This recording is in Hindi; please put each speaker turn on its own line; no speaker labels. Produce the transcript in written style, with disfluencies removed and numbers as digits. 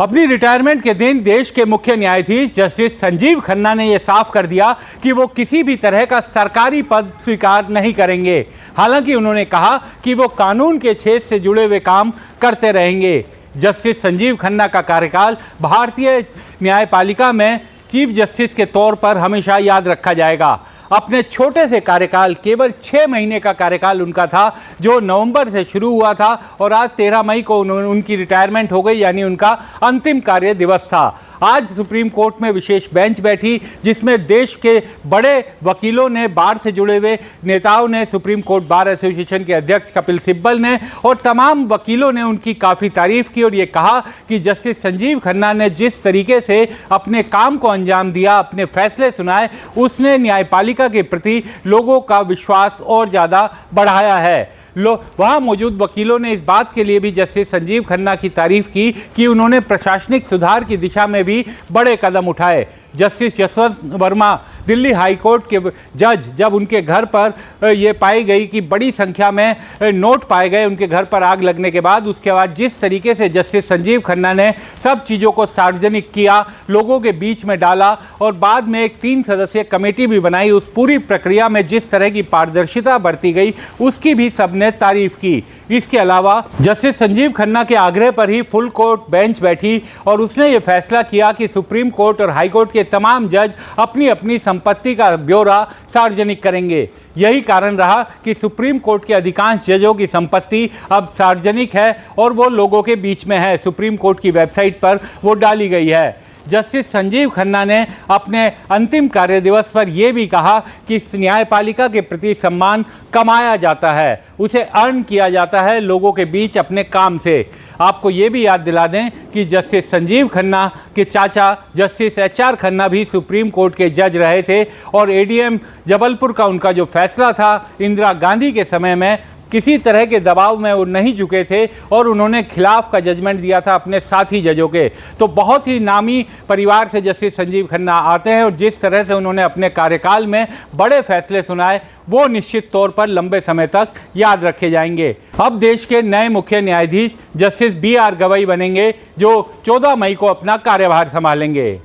अपनी रिटायरमेंट के दिन देश के मुख्य न्यायाधीश जस्टिस संजीव खन्ना ने यह साफ कर दिया कि वो किसी भी तरह का सरकारी पद स्वीकार नहीं करेंगे। हालांकि उन्होंने कहा कि वो कानून के क्षेत्र से जुड़े हुए काम करते रहेंगे। जस्टिस संजीव खन्ना का कार्यकाल भारतीय न्यायपालिका में चीफ जस्टिस के तौर पर हमेशा याद रखा जाएगा। अपने छोटे से कार्यकाल, केवल 6 महीने का कार्यकाल उनका था, जो नवंबर से शुरू हुआ था और आज 13 मई को उनकी रिटायरमेंट हो गई, यानी उनका अंतिम कार्य दिवस था। आज सुप्रीम कोर्ट में विशेष बेंच बैठी, जिसमें देश के बड़े वकीलों ने, बार से जुड़े हुए नेताओं ने, सुप्रीम कोर्ट बार एसोसिएशन के अध्यक्ष कपिल सिब्बल ने और तमाम वकीलों ने उनकी काफ़ी तारीफ की और ये कहा कि जस्टिस संजीव खन्ना ने जिस तरीके से अपने काम को अंजाम दिया, अपने फैसले सुनाए, उसने न्यायपालिका के प्रति लोगों का विश्वास और ज़्यादा बढ़ाया है। वहाँ मौजूद वकीलों ने इस बात के लिए भी जस्टिस संजीव खन्ना की तारीफ की कि उन्होंने प्रशासनिक सुधार की दिशा में भी बड़े कदम उठाए। Justice Yashwant Verma, Delhi high court के जज, जब उनके घर पर ये पाई गई कि बड़ी संख्या में नोट पाए गए उनके घर पर आग लगने के बाद, उसके बाद जिस तरीके से जस्टिस संजीव खन्ना ने सब चीज़ों को सार्वजनिक किया, लोगों के बीच में डाला और बाद में एक 3 सदस्यीय कमेटी भी बनाई, उस पूरी प्रक्रिया में जिस तरह की पारदर्शिता बरती गई, उसकी भी सबने तारीफ की। इसके अलावा जस्टिस संजीव खन्ना के आग्रह पर ही फुल कोर्ट बेंच बैठी और उसने ये फैसला किया कि सुप्रीम कोर्ट और हाई कोर्ट के तमाम जज अपनी अपनी संपत्ति का ब्यौरा सार्वजनिक करेंगे। यही कारण रहा कि सुप्रीम कोर्ट के अधिकांश जजों की संपत्ति अब सार्वजनिक है और वो लोगों के बीच में है। सुप्रीम कोर्ट की वेबसाइट पर वो डाली गई है। जस्टिस संजीव खन्ना ने अपने अंतिम कार्य दिवस पर यह भी कहा कि न्यायपालिका के प्रति सम्मान कमाया जाता है, उसे अर्न किया जाता है लोगों के बीच अपने काम से। आपको ये भी याद दिला दें कि जस्टिस संजीव खन्ना के चाचा जस्टिस HR खन्ना भी सुप्रीम कोर्ट के जज रहे थे और ADM जबलपुर का उनका जो फैसला था, इंदिरा गांधी के समय में किसी तरह के दबाव में वो नहीं झुके थे और उन्होंने खिलाफ का जजमेंट दिया था अपने साथी जजों के। तो बहुत ही नामी परिवार से जस्टिस संजीव खन्ना आते हैं और जिस तरह से उन्होंने अपने कार्यकाल में बड़े फैसले सुनाए, वो निश्चित तौर पर लंबे समय तक याद रखे जाएंगे। अब देश के नए मुख्य न्यायाधीश जस्टिस BR गवई बनेंगे, जो 14 मई को अपना कार्यभार संभालेंगे।